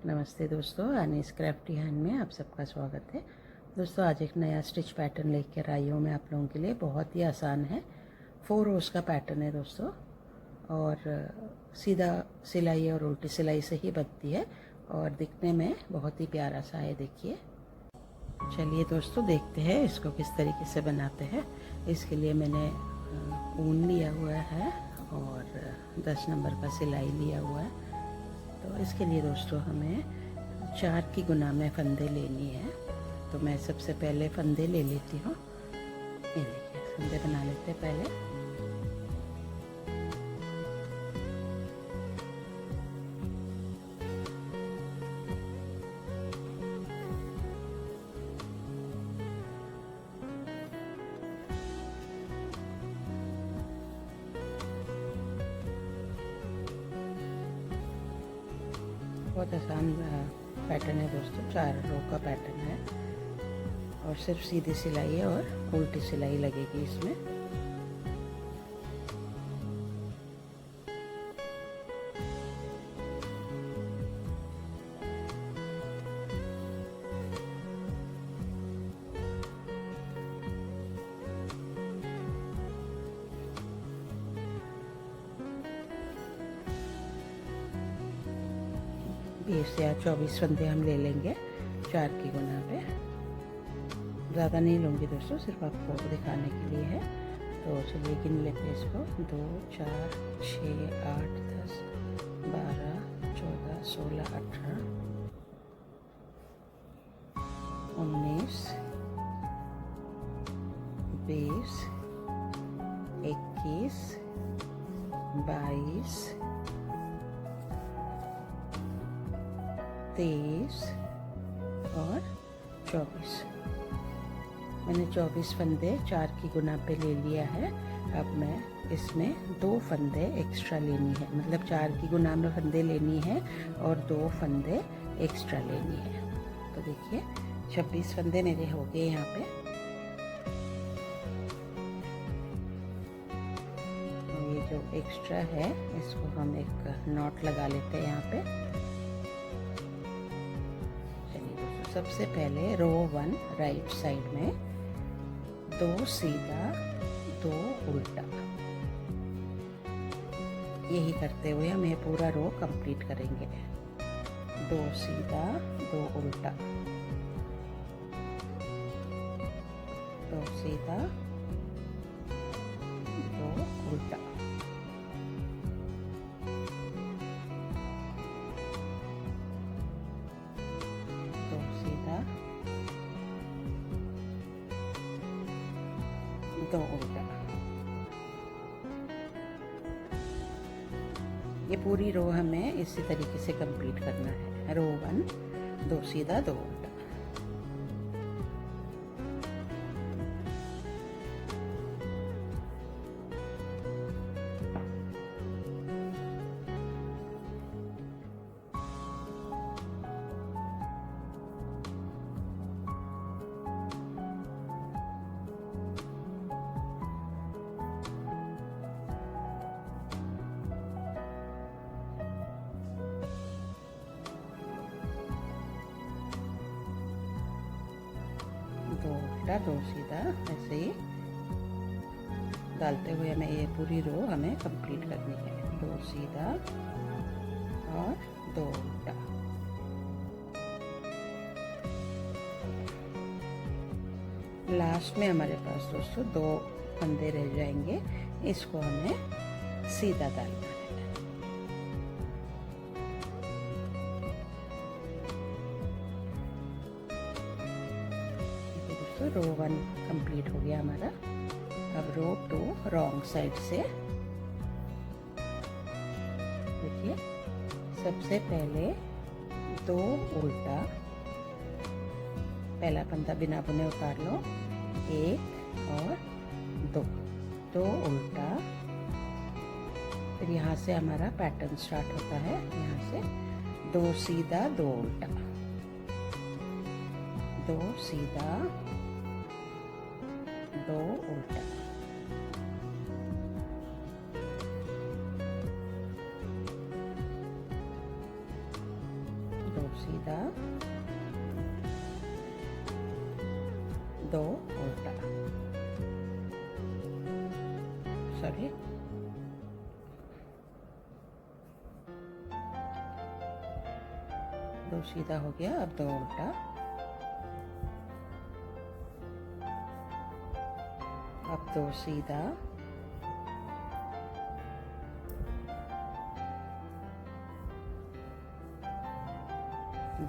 नमस्ते दोस्तों, Anees crafty hand में आप सबका स्वागत है। दोस्तों आज एक नया स्टिच पैटर्न लेकर आई हूँ मैं आप लोगों के लिए। बहुत ही आसान है, 4 रोज़ का पैटर्न है दोस्तों, और सीधा सिलाई और उल्टी सिलाई से ही बनती है और दिखने में बहुत ही प्यारा सा है। देखिए, चलिए दोस्तों देखते हैं इसको किस तरीके से बनाते हैं। इसके लिए मैंने ऊन लिया हुआ है और 10 नंबर का सिलाई लिया हुआ है। तो इसके लिए दोस्तों हमें 4 की गुना में फंदे लेनी है। तो मैं सबसे पहले फंदे ले लेती हूँ। ये देखिए, फंदे बना लेते हैं पहले। बहुत आसान पैटर्न है दोस्तों, 4 रो का पैटर्न है और सिर्फ सीधी सिलाई है और उल्टी सिलाई लगेगी इसमें। बीस या 24 फंदे हम ले लेंगे 4 की गुना पे। ज़्यादा नहीं लूँगी दोस्तों, सिर्फ आपको दिखाने के लिए है। तो चलिए गिन लेते हैं इसको। 2 4 6 8 10 12 14 16 18 19 20 21 22 23 और 24। मैंने 24 फंदे 4 की गुना पे ले लिया है। अब मैं इसमें 2 फंदे एक्स्ट्रा लेनी है, मतलब 4 की गुना में फंदे लेनी है और 2 फंदे एक्स्ट्रा लेनी है। तो देखिए 26 फंदे मेरे हो गए यहाँ पे। तो ये जो एक्स्ट्रा है इसको हम एक नॉट लगा लेते हैं यहाँ पे। सबसे पहले रो 1 राइट साइड में 2 सीधा 2 उल्टा, यही करते हुए हम ये पूरा रो कंप्लीट करेंगे। 2 सीधा 2 उल्टा, 2 सीधा 2 उल्टा, 2 सीधा 2 उल्टा। ये पूरी रो हमें इसी तरीके से कंप्लीट करना है। रो 1 2 सीधा 2 उल्टा। दो उल्टा 2 सीधा, ऐसे ही डालते हुए हमें ये पूरी रो हमें कंप्लीट करनी है। 2 सीधा और 2 उल्टा। लास्ट में हमारे पास दोस्तों 2 फंदे रह जाएंगे, इसको हमें सीधा डालना है। तो रो 1 कंप्लीट हो गया हमारा। अब रो 2 रॉन्ग साइड से देखिए, सबसे पहले 2 उल्टा, पहला फंदा बिना बुने उतार लो, 1 और 2 2 उल्टा। फिर यहाँ से हमारा पैटर्न स्टार्ट होता है। यहाँ से 2 सीधा 2 उल्टा, 2 सीधा 2 उल्टा, 2 सीधा, दो उल्टा, सॉरी, दो सीधा हो गया, अब दो उल्टा, अब दो सीधा,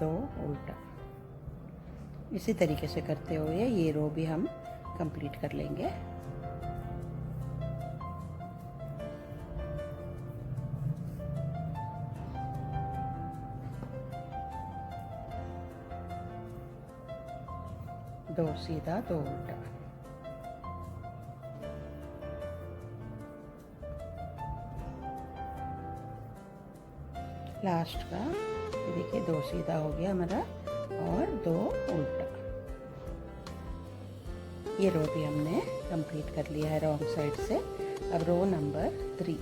दो उल्टा। इसी तरीके से करते हुए ये रो भी हम कंप्लीट कर लेंगे। दो सीधा, दो उल्टा, लास्ट का देखिए दो सीधा हो गया हमारा और दो उल्टा। ये रो भी हमने कंप्लीट कर लिया है रॉन्ग साइड से। अब रो नंबर 3,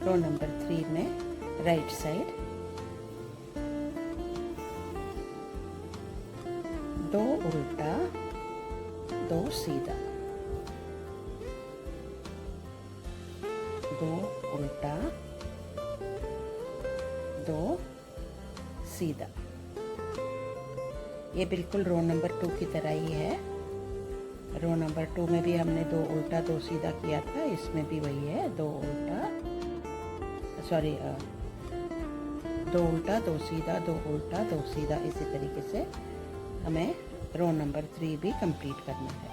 रो नंबर 3 में राइट साइड दो उल्टा, दो सीधा, दो उल्टा, दो सीधा। ये बिल्कुल रो नंबर 2 की तरह ही है। रो नंबर 2 में भी हमने दो उल्टा दो सीधा किया था, इसमें भी वही है, दो उल्टा, सॉरी, दो उल्टा दो सीधा, दो उल्टा दो सीधा। इसी तरीके से हमें रो नंबर 3 भी कंप्लीट करना है।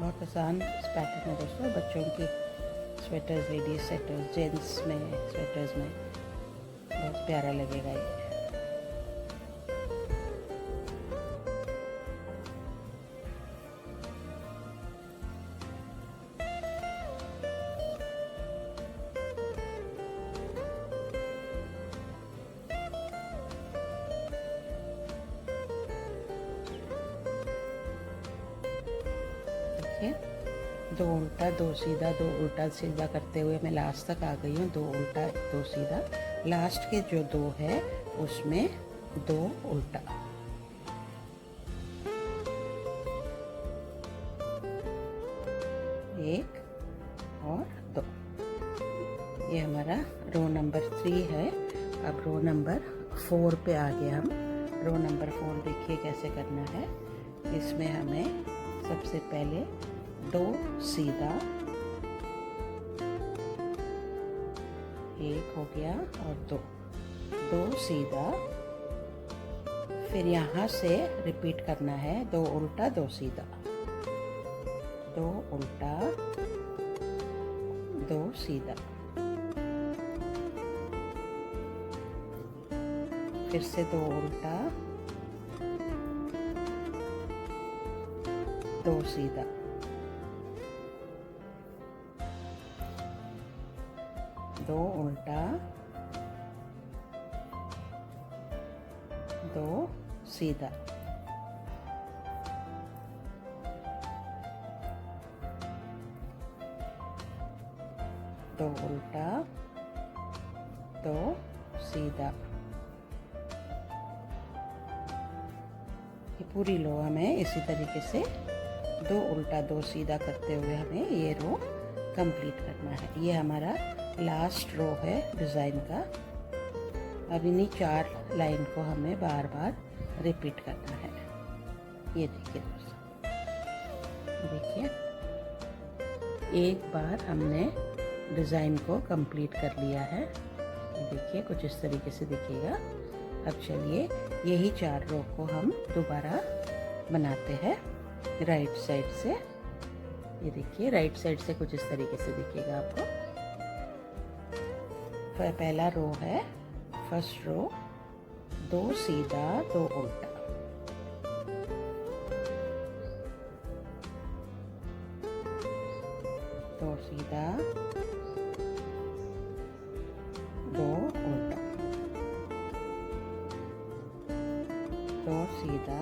बहुत आसान इस पैटर्न है दोस्तों, बच्चों की स्वेटर्स, लेडीज स्वेटर्स, जेंट्स में स्वेटर्स में बहुत प्यारा लगेगा ये। दो उल्टा दो सीधा, दो उल्टा सीधा करते हुए मैं लास्ट तक आ गई हूँ। दो उल्टा दो सीधा, लास्ट के जो दो है उसमें दो उल्टा, एक और दो। ये हमारा रो नंबर 3 है। अब रो नंबर 4 पे आ गए हम। रो नंबर 4 देखिए कैसे करना है। इसमें हमें सबसे पहले दो सीधा, एक हो गया और दो, दो सीधा, फिर यहाँ से रिपीट करना है, दो उल्टा दो सीधा, दो उल्टा दो सीधा, फिर से दो उल्टा दो सीधा, दो उल्टा दो सीधा, दो उल्टा दो सीधा। ये पूरी रो हमें इसी तरीके से दो उल्टा दो सीधा करते हुए हमें ये रो कंप्लीट करना है। ये हमारा लास्ट रो है डिज़ाइन का। अब इन्हीं 4 लाइन को हमें बार बार रिपीट करना है। ये देखिए दोस्तों, देखिए एक बार हमने डिज़ाइन को कंप्लीट कर लिया है। देखिए कुछ इस तरीके से दिखेगा। अब चलिए यही 4 रो को हम दोबारा बनाते हैं राइट साइड से। ये देखिए राइट साइड से कुछ इस तरीके से दिखेगा आपको। पहला रो है, फर्स्ट रो, दो सीधा दो उल्टा, दो सीधा दो उल्टा, दो सीधा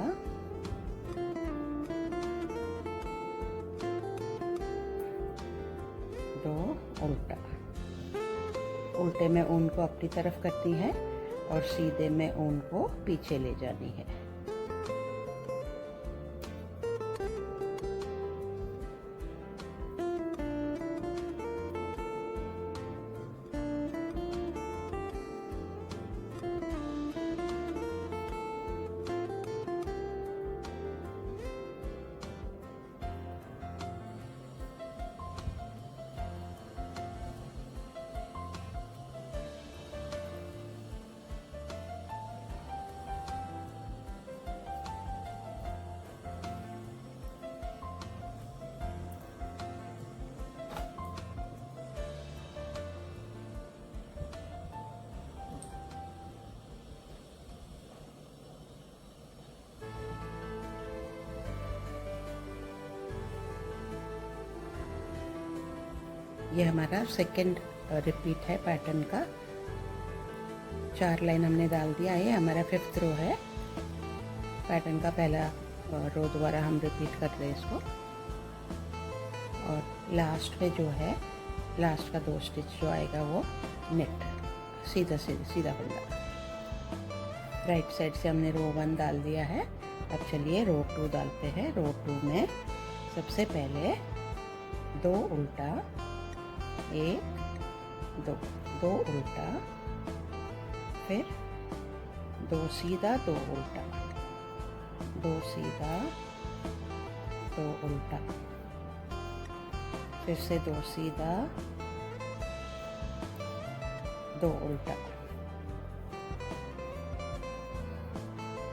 उल्टे में ऊन को अपनी तरफ करनी है और सीधे में ऊन को पीछे ले जानी है। ये हमारा सेकंड रिपीट है पैटर्न का। 4 लाइन हमने डाल दिया। ये हमारा 5th रो है। पैटर्न का पहला रो दोबारा हम रिपीट कर रहे हैं इसको। और लास्ट में जो है, लास्ट का 2 स्टिच जो आएगा वो नेट सीधा सीधा फंदा। राइट साइड से हमने रो 1 डाल दिया है। अब चलिए रो 2 डालते हैं। रो 2 में सबसे पहले 2 उल्टा, 1 2, 2 उल्टा, फिर 2 सीधा, 2 उल्टा, 2 सीधा, 2 उल्टा, फिर से 2 सीधा, 2 उल्टा,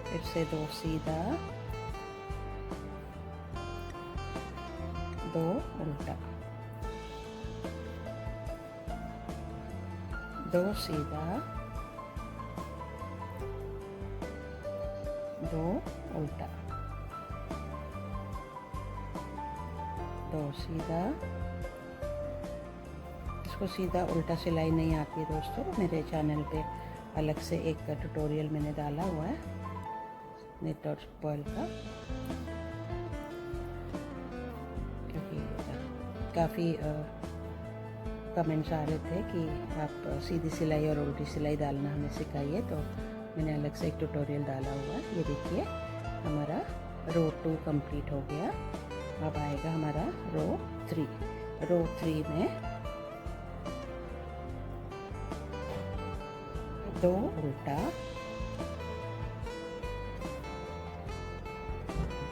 फिर से 2 सीधा, 2 उल्टा, 2 सीधा, 2 उल्टा, 2 सीधा। इसको सीधा उल्टा सिलाई नहीं आती है दोस्तों, मेरे चैनल पे अलग से एक ट्यूटोरियल मैंने डाला हुआ है नेट और पर्ल का, क्योंकि काफ़ी कमेंट्स आ रहे थे कि आप सीधी सिलाई और उल्टी सिलाई डालना हमें सिखाइए, तो मैंने अलग से एक ट्यूटोरियल डाला हुआ है। ये देखिए हमारा रो 2 कंप्लीट हो गया। अब आएगा हमारा रो 3। रो 3 में 2 उल्टा,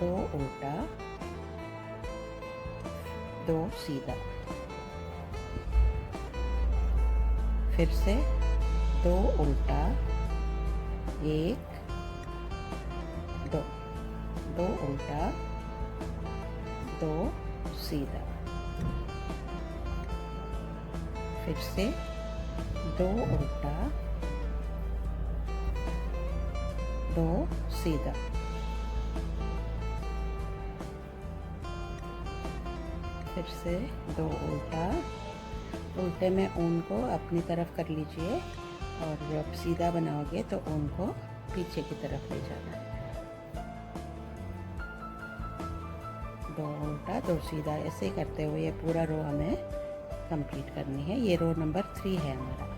2 उल्टा, 2 सीधा, फिर से 2 उल्टा, 1 2, 2 उल्टा, 2 सीधा, फिर से 2 उल्टा, 2 सीधा, फिर से 2 उल्टा। उल्टे में ऊन को अपनी तरफ कर लीजिए और जब सीधा बनाओगे तो ऊन को पीछे की तरफ ले जाना है। 2 उल्टा, 2 सीधा, ऐसे ही करते हुए ये पूरा रो हमें कंप्लीट करनी है। ये रो नंबर 3 है हमारा।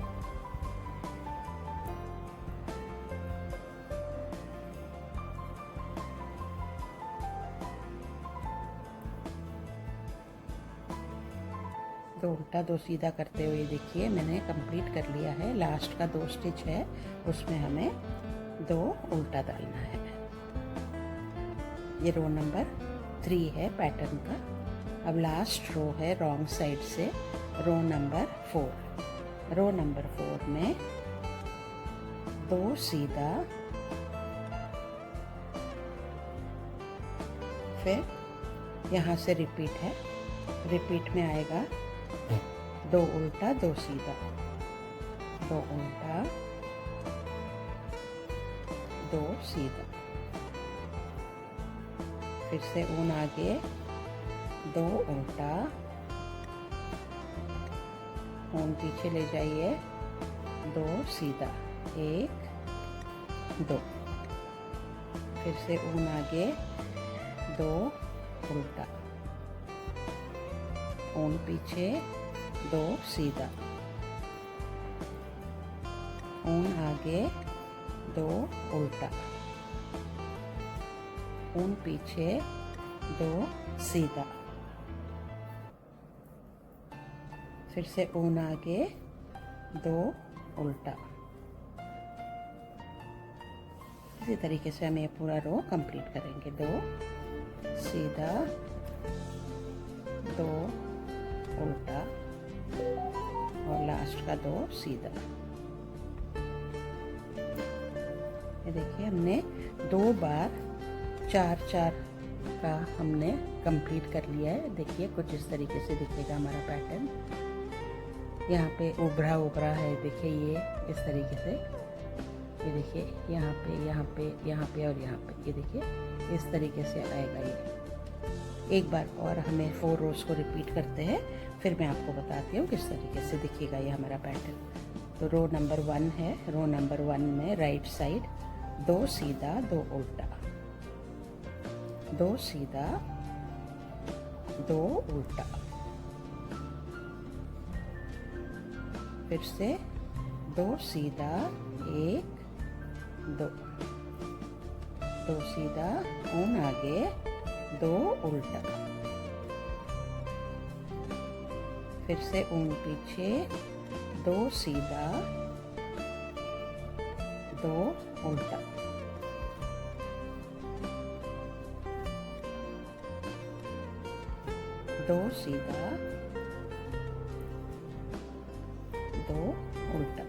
तो उल्टा 2 सीधा करते हुए देखिए मैंने कंप्लीट कर लिया है। लास्ट का 2 स्टिच है, उसमें हमें 2 उल्टा डालना है। ये रो नंबर 3 है पैटर्न का। अब लास्ट रो है रॉन्ग साइड से, रो नंबर 4। रो नंबर 4 में 2 सीधा, फिर यहाँ से रिपीट है। रिपीट में आएगा 2 उल्टा, 2 सीधा, 2 उल्टा, 2 सीधा, फिर से ऊन आगे, 2 उल्टा, ऊन पीछे ले जाइए, 2 सीधा, 1 2, फिर से ऊन आगे, 2 उल्टा, ऊन पीछे, 2 सीधा, ऊन आगे, 2 उल्टा, ऊन पीछे, 2 सीधा, फिर से ऊन आगे, 2 उल्टा। इसी तरीके से हम ये पूरा रो कंप्लीट करेंगे। 2 सीधा, 2 उल्टा और लास्ट का 2 सीधा। ये देखिए हमने 2 बार 4-4 का हमने कंप्लीट कर लिया है। देखिए कुछ इस तरीके से दिखेगा हमारा पैटर्न। यहाँ पे उभरा उभरा है, देखिए ये इस तरीके से। ये देखिए यहाँ पे, यहाँ पे, यहाँ पे और यहाँ पे, ये देखिए इस तरीके से आएगा ये। एक बार और हमें 4 रोज को रिपीट करते हैं, फिर मैं आपको बताती हूँ किस तरीके से दिखेगा ये हमारा पैटर्न। तो रो नंबर 1 है। रो नंबर 1 में राइट साइड 2 सीधा, 2 उल्टा, 2 सीधा, 2 उल्टा, फिर से 2 सीधा, 1 2, 2 सीधा, ऊन आगे, 2 उल्टा, फिर से ऊन पीछे, 2 सीधा, 2 उल्टा, दो सीधा, 2 उल्टा।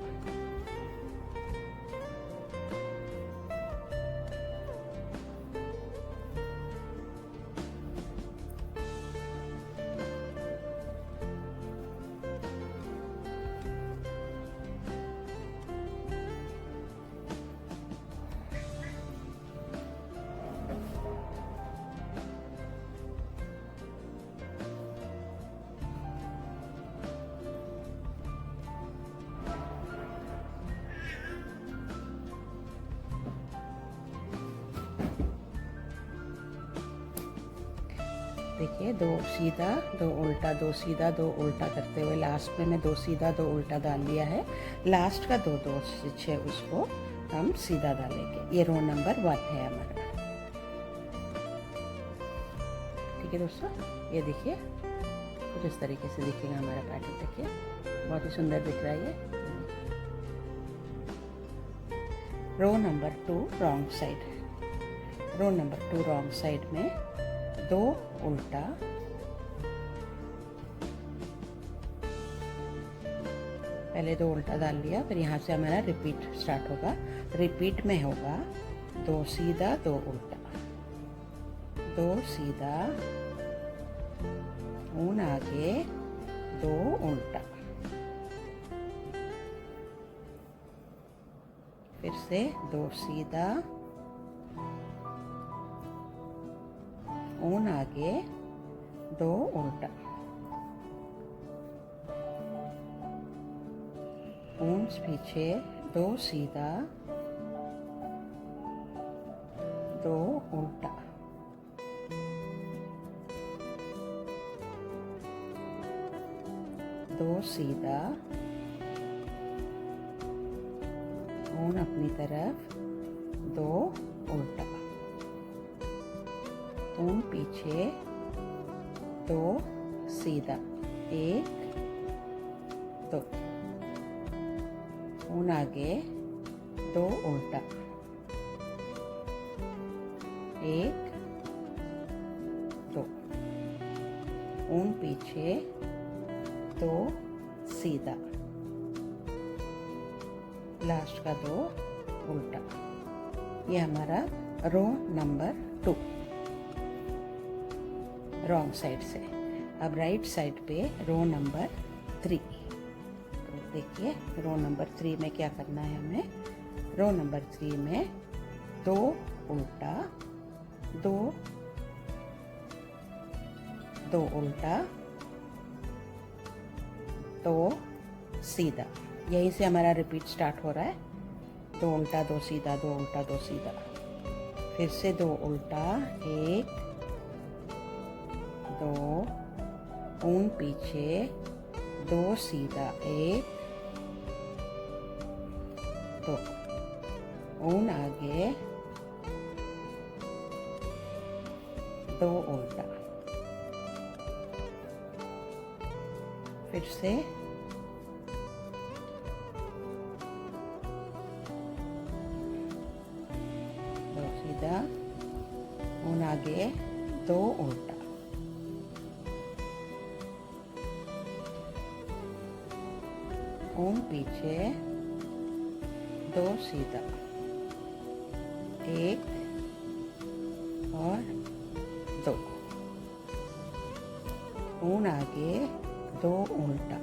देखिए 2 सीधा, 2 उल्टा, 2 सीधा, 2 उल्टा करते हुए लास्ट में मैं 2 सीधा, 2 उल्टा डाल लिया है। लास्ट का 2 2 स्टिच है उसको हम सीधा डालेंगे। ये रो नंबर 1 है हमारा। ठीक है दोस्तों, ये देखिए कुछ इस तरीके से दिखेगा हमारा पैटर्न। देखिए बहुत ही सुंदर दिख रहा है ये। Row number 2 wrong side. Row number 2 wrong side में 2 उल्टा, पहले 2 उल्टा डाल लिया, फिर यहाँ से हमारा रिपीट स्टार्ट होगा। रिपीट में होगा 2 सीधा, 2 उल्टा, 2 सीधा, ऊन आगे, 2 उल्टा, फिर से 2 सीधा, ऊन आगे, 2 उल्टा, ऊन पीछे, 2 सीधा, 2 उल्टा, दो सीधा, ऊन अपनी तरफ, 2 उल्टा, ऊन पीछे, 2 सीधा, 1 2, ऊन आगे, 2 उल्टा, 1 2, ऊन पीछे, 2 सीधा, लास्ट का 2 उल्टा। ये हमारा रो नंबर 2 रॉन्ग साइड से। अब राइट साइड पे रो नंबर 3। तो देखिए रो नंबर 3 में क्या करना है हमें। रो नंबर 3 में 2 उल्टा, 2 उल्टा, 2 सीधा। यहीं से हमारा रिपीट स्टार्ट हो रहा है। 2 उल्टा, 2 सीधा, 2 उल्टा, 2 सीधा, फिर से 2 उल्टा, 1 2, ऊन पीछे, 2 सीधा, 1 2, ऊन आगे 2 उल्टा, फिर से 2 सीधा, ऊन आगे 2 उल्टा, ऊन पीछे 2 सीधा, 1 और 2, ऊन आगे 2 उल्टा,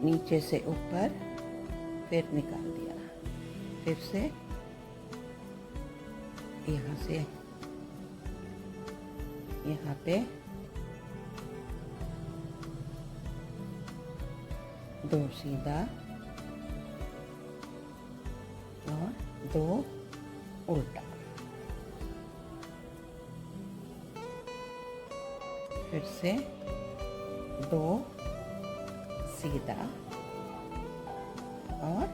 नीचे से ऊपर, फिर निकाल दिया, फिर से यहाँ से यहाँ पे 2 सीधा और 2 उल्टा, फिर से 2 सीधा और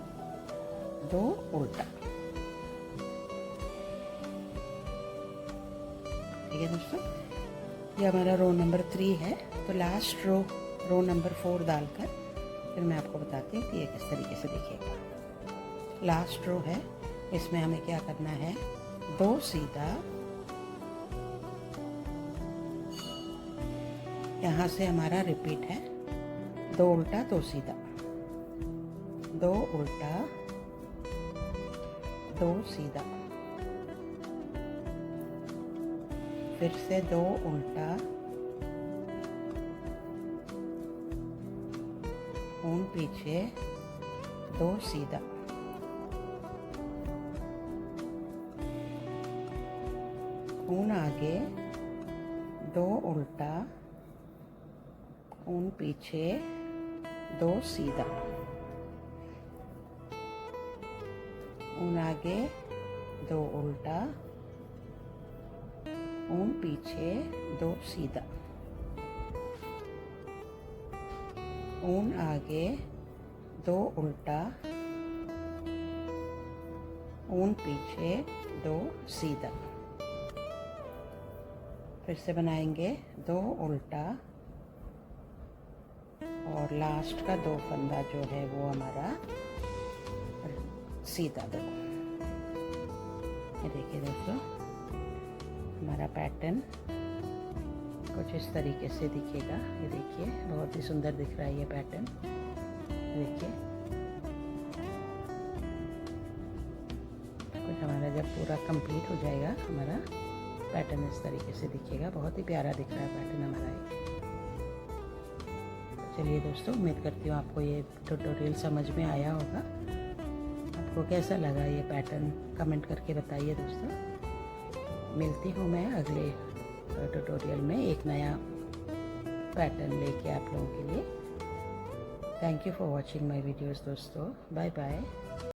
2 उल्टा। ठीक है दोस्तों, ये हमारा रो नंबर 3 है। तो लास्ट रो नंबर 4 डालकर फिर मैं आपको बताती हूँ कि ये किस तरीके से दिखेगा। लास्ट रो है, इसमें हमें क्या करना है, 2 सीधा, यहाँ से हमारा रिपीट है, 2 उल्टा 2 सीधा, 2 उल्टा 2 सीधा, फिर से 2 उल्टा, ऊन पीछे 2 सीधा, ऊन आगे 2 उल्टा, ऊन पीछे 2 सीधा, ऊन आगे 2 उल्टा, ऊन पीछे 2 सीधा, ऊन आगे 2 उल्टा, ऊन पीछे 2 सीधा, फिर से बनाएंगे 2 उल्टा और लास्ट का 2 फंदा जो है वो हमारा सीधा 2। ये देखिए दोस्तों, हमारा पैटर्न कुछ इस तरीके से दिखेगा। ये देखिए, बहुत ही सुंदर दिख रहा है ये पैटर्न। देखिए, कुछ हमारा जब पूरा कंप्लीट हो जाएगा, हमारा पैटर्न इस तरीके से दिखेगा। बहुत ही प्यारा दिख रहा है पैटर्न हमारा ये। चलिए दोस्तों, उम्मीद करती हूँ आपको ये ट्यूटोरियल समझ में आया होगा। आपको कैसा लगा ये पैटर्न, कमेंट करके बताइए दोस्तों। मिलती हूँ मैं अगले ट्यूटोरियल में एक नया पैटर्न लेके आप लोगों के लिए। Thank you for watching my videos दोस्तों। Bye bye.